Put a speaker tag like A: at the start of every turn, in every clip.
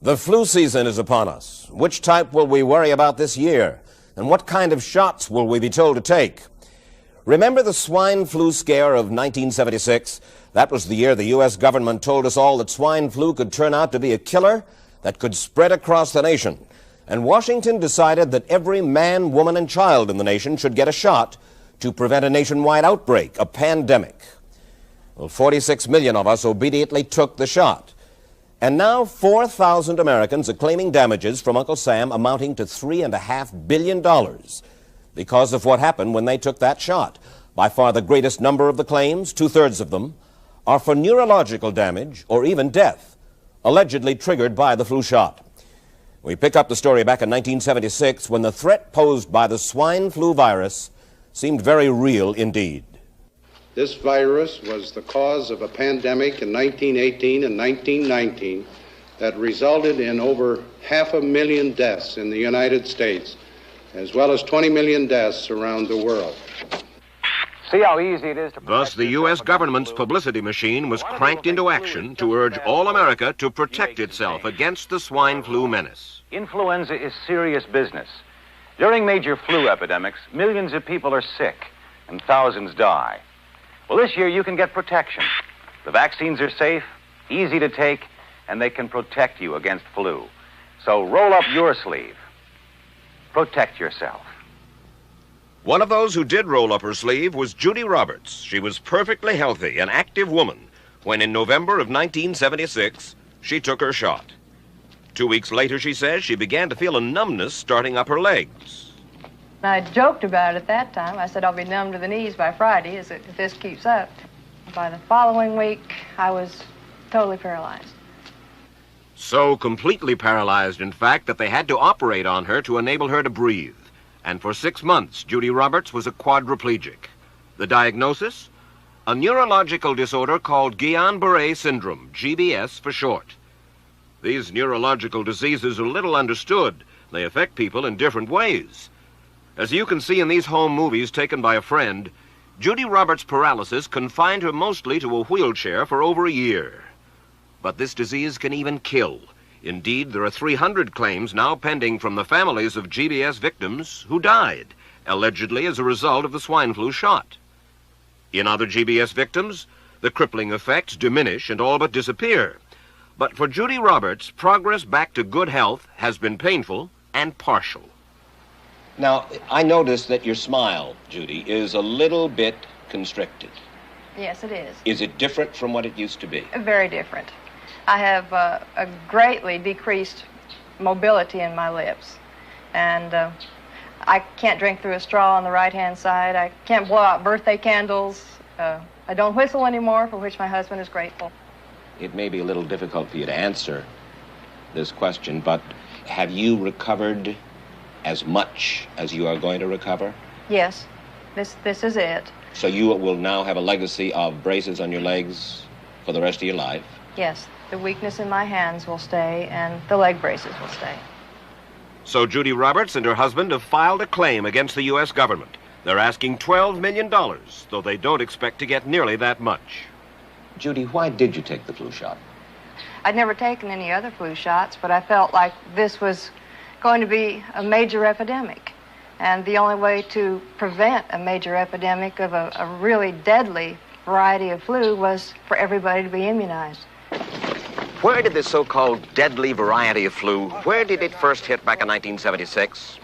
A: The flu season is upon us. Which type will we worry about this year? And what kind of shots will we be told to take? Remember the swine flu scare of 1976? That was the year the U.S. government told us all that swine flu could turn out to be a killer that could spread across the nation. And Washington decided that every man, woman, and child in the nation should get a shot to prevent a nationwide outbreak, a pandemic. Well, 46 million of us obediently took the shot. And now 4,000 Americans are claiming damages from Uncle Sam amounting to $3.5 billion because of what happened when they took that shot. By far the greatest number of the claims, 2/3 of them, are for neurological damage or even death, allegedly triggered by the flu shot. We pick up the story back in 1976 when the threat posed by the swine flu virus seemed very real indeed.
B: This virus was the cause of a pandemic in 1918 and 1919 that resulted in over 500,000 deaths in the United States, as well as 20 million deaths around the world.
C: See how easy it is to...
D: Thus, the U.S. government's publicity machine was cranked into action to urge all America to protect itself against the swine flu menace.
C: Influenza is serious business. During major flu epidemics, millions of people are sick and thousands die. Well, this year you can get protection. The vaccines are safe, easy to take, and they can protect you against flu. So roll up your sleeve. Protect yourself.
D: One of those who did roll up her sleeve was Judy Roberts. She was perfectly healthy, an active woman, when in November of 1976, she took her shot. 2 weeks later, she says, she began to feel a numbness starting up her legs.
E: I joked about it at that time. I said I'll be numb to the knees by Friday if this keeps up. By the following week, I was totally paralyzed.
D: So completely paralyzed, in fact, that they had to operate on her to enable her to breathe. And for 6 months, Judy Roberts was a quadriplegic. The diagnosis? A neurological disorder called Guillain-Barré syndrome, GBS for short. These neurological diseases are little understood. They affect people in different ways. As you can see in these home movies taken by a friend, Judy Roberts' paralysis confined her mostly to a wheelchair for over a year. But this disease can even kill. Indeed, there are 300 claims now pending from the families of GBS victims who died, allegedly as a result of the swine flu shot. In other GBS victims, the crippling effects diminish and all but disappear. But for Judy Roberts, progress back to good health has been painful and partial.
A: Now, I notice that your smile, Judy, is a little bit constricted.
E: Yes, it is.
A: Is it different from what it used to be?
E: Very different. I have a greatly decreased mobility in my lips. And I can't drink through a straw on the right-hand side. I can't blow out birthday candles. I don't whistle anymore, for which my husband is grateful.
A: It may be a little difficult for you to answer this question, but have you recovered as much as you are going to recover?
E: Yes, this is it.
A: So you will now have a legacy of braces on your legs for the rest of your life?
E: Yes, the weakness in my hands will stay, and the leg braces will stay.
D: So Judy Roberts and her husband have filed a claim against the U.S. government. They're asking $12 million, though they don't expect to get nearly that much.
A: Judy, why did you take the flu shot?
E: I'd never taken any other flu shots, but I felt like this was going to be a major epidemic. And the only way to prevent a major epidemic of a really deadly variety of flu was for everybody to be immunized.
D: Where did this so-called deadly variety of flu, where did it first hit back in 1976?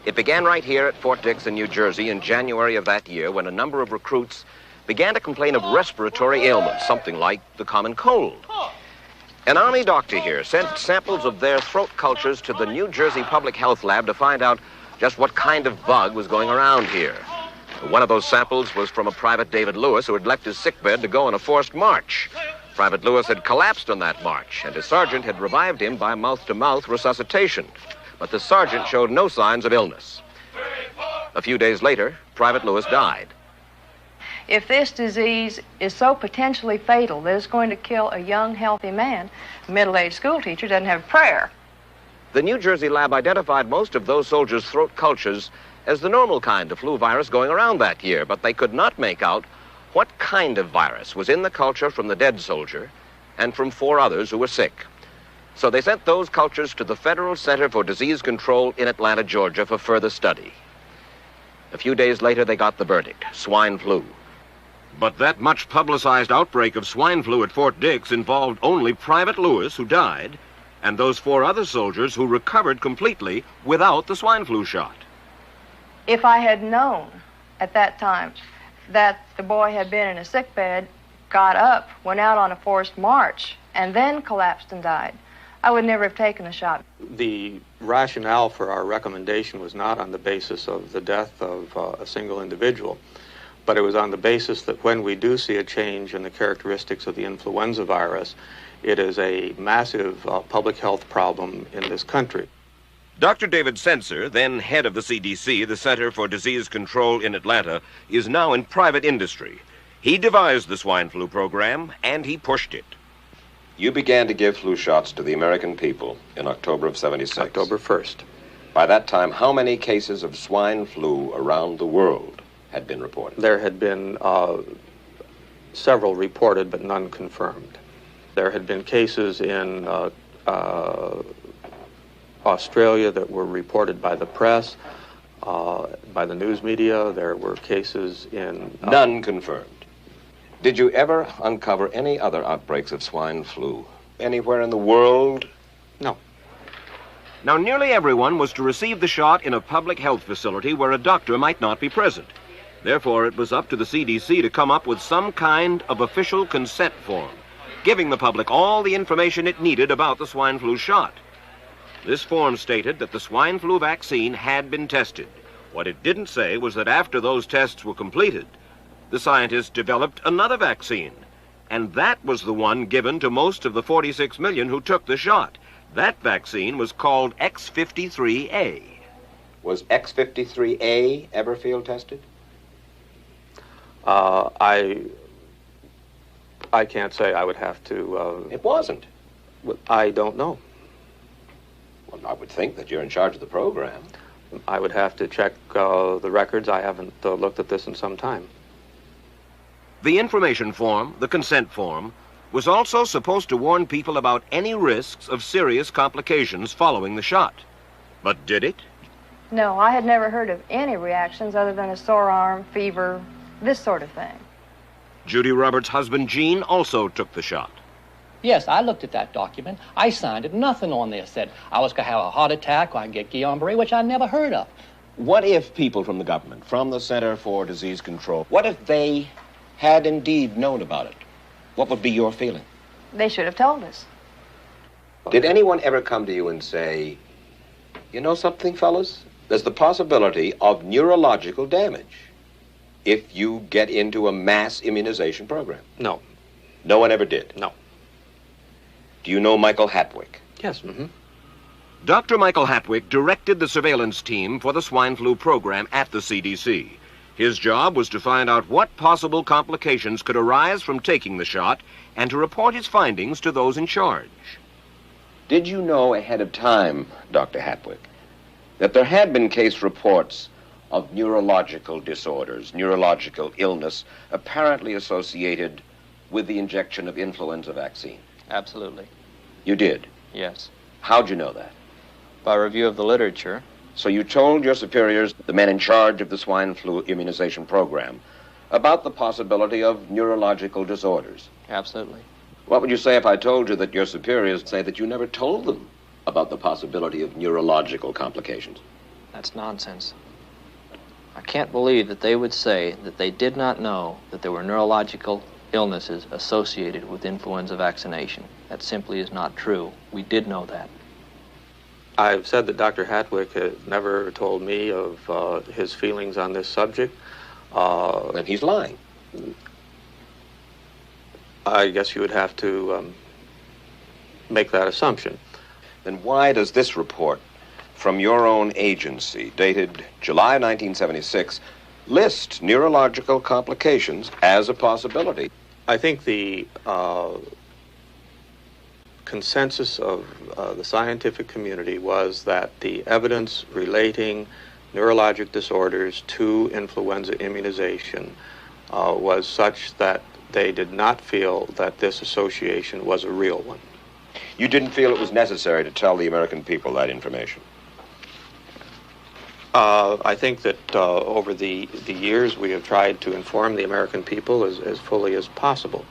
D: It began right here at Fort Dix in New Jersey in January of that year when a number of recruits began to complain of respiratory ailments, something like the common cold. An Army doctor here sent samples of their throat cultures to the New Jersey Public Health Lab to find out just what kind of bug was going around here. One of those samples was from a Private David Lewis who had left his sickbed to go on a forced march. Private Lewis had collapsed on that march, and his sergeant had revived him by mouth-to-mouth resuscitation. But the sergeant showed no signs of illness. A few days later, Private Lewis died.
E: If this disease is so potentially fatal that it's going to kill a young, healthy man, a middle-aged school teacher doesn't have a prayer.
D: The New Jersey lab identified most of those soldiers' throat cultures as the normal kind of flu virus going around that year, but they could not make out what kind of virus was in the culture from the dead soldier and from 4 others who were sick. So they sent those cultures to the Federal Center for Disease Control in Atlanta, Georgia for further study. A few days later, they got the verdict: swine flu. But that much publicized outbreak of swine flu at Fort Dix involved only Private Lewis, who died, and those 4 other soldiers who recovered completely without the swine flu shot.
E: If I had known at that time that the boy had been in a sick bed, got up, went out on a forced march, and then collapsed and died, I would never have taken the shot.
F: The rationale for our recommendation was not on the basis of the death of a single individual, but it was on the basis that when we do see a change in the characteristics of the influenza virus, it is a massive public health problem in this country.
D: Dr. David Senser, then head of the CDC, the Center for Disease Control in Atlanta, is now in private industry. He devised the swine flu program, and he pushed it.
A: You began to give flu shots to the American people in October of 76.
F: October 1st.
A: By that time, how many cases of swine flu around the world had been reported?
F: There had been several reported, but none confirmed. There had been cases in Australia that were reported by the press, by the news media. There were cases in...
A: None confirmed. Did you ever uncover any other outbreaks of swine flu anywhere in the world?
F: No.
D: Now, nearly everyone was to receive the shot in a public health facility where a doctor might not be present. Therefore, it was up to the CDC to come up with some kind of official consent form, giving the public all the information it needed about the swine flu shot. This form stated that the swine flu vaccine had been tested. What it didn't say was that after those tests were completed, the scientists developed another vaccine, and that was the one given to most of the 46 million who took the shot. That vaccine was called X53A.
A: Was X53A ever field tested?
F: I can't say. I would have to...
A: It wasn't.
F: I don't know.
A: Well, I would think that you're in charge of the program.
F: I would have to check the records. I haven't looked at this in some time.
D: The information form, the consent form, was also supposed to warn people about any risks of serious complications following the shot. But did it?
E: No, I had never heard of any reactions other than a sore arm, fever, this sort of thing.
D: Judy Roberts' husband, Gene, also took the shot.
G: Yes, I looked at that document. I signed it. Nothing on there said I was going to have a heart attack or I'd get Guillain-Barré, which I never heard of.
A: What if people from the government, from the Center for Disease Control, what if they had indeed known about it? What would be your feeling?
E: They should have told us.
A: Did anyone ever come to you and say, you know something, fellas? There's the possibility of neurological damage if you get into a mass immunization program?
F: No.
A: No one ever did?
F: No.
A: Do you know Michael Hatwick?
F: Yes. Mm-hmm.
D: Dr. Michael Hatwick directed the surveillance team for the swine flu program at the CDC. His job was to find out what possible complications could arise from taking the shot and to report his findings to those in charge.
A: Did you know ahead of time, Dr. Hatwick, that there had been case reports of neurological disorders, neurological illness, apparently associated with the injection of influenza vaccine?
H: Absolutely.
A: You did?
H: Yes.
A: How'd you know that?
H: By review of the literature.
A: So you told your superiors, the men in charge of the swine flu immunization program, about the possibility of neurological disorders?
H: Absolutely.
A: What would you say if I told you that your superiors say that you never told them about the possibility of neurological complications?
H: That's nonsense. I can't believe that they would say that they did not know that there were neurological illnesses associated with influenza vaccination. That simply is not true. We did know that.
F: I've said that Dr. Hatwick has never told me of his feelings on this subject.
A: Then he's lying.
F: I guess you would have to make that assumption.
A: Then why does this report from your own agency, dated July 1976, list neurological complications as a possibility?
F: I think the consensus of the scientific community was that the evidence relating neurologic disorders to influenza immunization was such that they did not feel that this association was a real one.
D: You didn't feel it was necessary to tell the American people that information?
F: I think that over the years we have tried to inform the American people as fully as possible.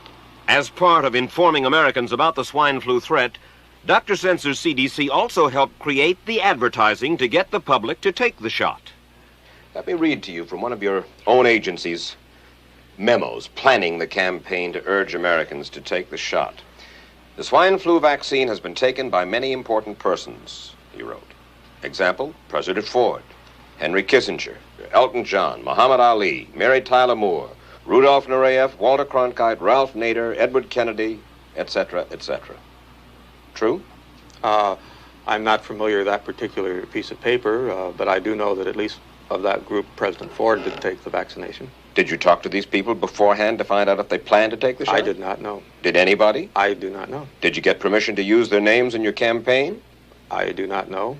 D: As part of informing Americans about the swine flu threat, Dr. Sensor's CDC also helped create the advertising to get the public to take the shot. Let me read to you from one of your own agency's memos planning the campaign to urge Americans to take the shot. The swine flu vaccine has been taken by many important persons, he wrote. Example, President Ford, Henry Kissinger, Elton John, Muhammad Ali, Mary Tyler Moore, Rudolph Nureyev, Walter Cronkite, Ralph Nader, Edward Kennedy, etc., etc. True?
F: I'm not familiar with that particular piece of paper, but I do know that at least of that group, President Ford did take the vaccination.
D: Did you talk to these people beforehand to find out if they planned to take the shot?
F: I did not know.
D: Did anybody?
F: I do not know.
D: Did you get permission to use their names in your campaign?
F: I do not know.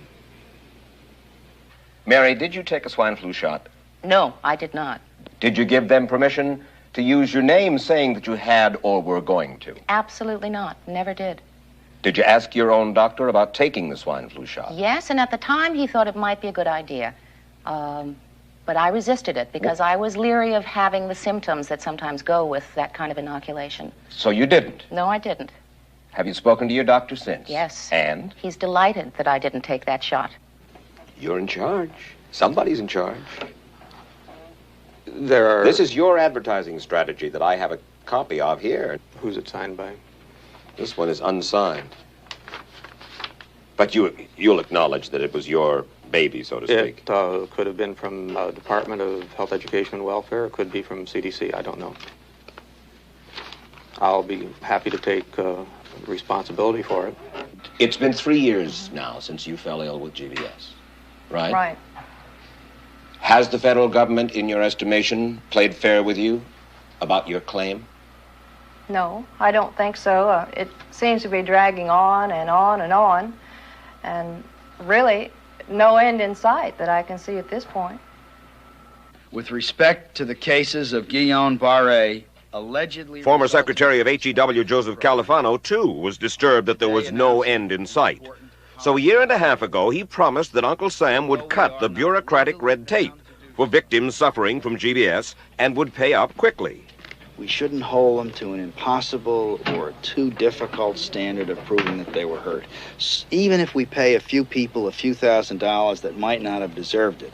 D: Mary, did you take a swine flu shot?
I: No, I did not.
D: Did you give them permission to use your name saying that you had or were going to?
I: Absolutely not. Never did.
D: Did you ask your own doctor about taking the swine flu shot?
I: Yes, and at the time he thought it might be a good idea. But I resisted it because I was leery of having the symptoms that sometimes go with that kind of inoculation.
D: So you didn't?
I: No, I didn't.
D: Have you spoken to your doctor since?
I: Yes.
D: And?
I: He's delighted that I didn't take that shot.
D: You're in charge. Somebody's in charge.
F: This
D: is your advertising strategy that I have a copy of here.
F: Who's it signed by?
D: This one is unsigned. But you'll acknowledge that it was your baby, so to speak.
F: It could have been from Department of Health, Education, and Welfare. It could be from CDC. I don't know. I'll be happy to take responsibility for it.
D: It's been 3 years now since you fell ill with GBS, right?
E: Right.
D: Has the federal government, in your estimation, played fair with you about your claim?
E: No, I don't think so. It seems to be dragging on and on and on, and really no end in sight that I can see at this point.
J: With respect to the cases of Guillain-Barré, allegedly...
D: Former Secretary of HEW Joseph Califano, too, was disturbed that there was no end in sight. So a year and a half ago, he promised that Uncle Sam would cut the bureaucratic red tape for victims suffering from GBS and would pay up quickly.
J: We shouldn't hold them to an impossible or too difficult standard of proving that they were hurt. Even if we pay a few people a few $1,000s that might not have deserved it,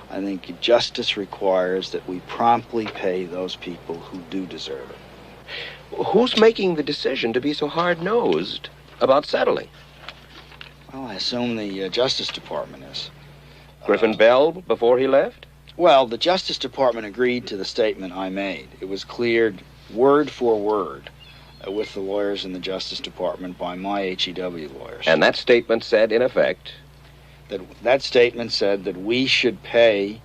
J: I think justice requires that we promptly pay those people who do deserve it.
D: Who's making the decision to be so hard-nosed about settling?
J: Well, I assume the Justice Department is.
D: Griffin Bell before he left?
J: Well, the Justice Department agreed to the statement I made. It was cleared word for word with the lawyers in the Justice Department by my HEW lawyers.
D: And that statement said, in effect...
J: That statement said that we should pay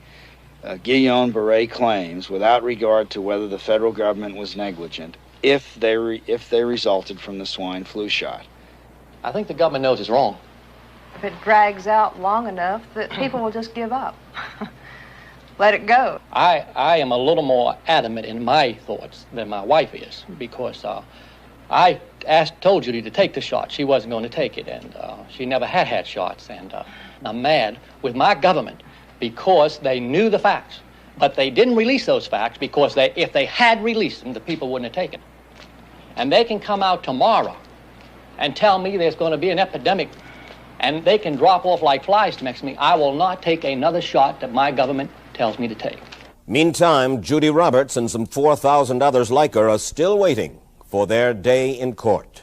J: Guillain-Barré claims without regard to whether the federal government was negligent if they resulted from the swine flu shot.
G: I think the government knows it's wrong.
E: If it drags out long enough, that people will just give up. Let it go.
G: I am a little more adamant in my thoughts than my wife is, because I told Judy to take the shot. She wasn't going to take it, and she never had shots. And I'm mad with my government because they knew the facts, but they didn't release those facts because if they had released them, the people wouldn't have taken it. And they can come out tomorrow and tell me there's going to be an epidemic, and they can drop off like flies next to me. I will not take another shot that my government tells me to take.
A: Meantime, Judy Roberts and some 4,000 others like her are still waiting for their day in court.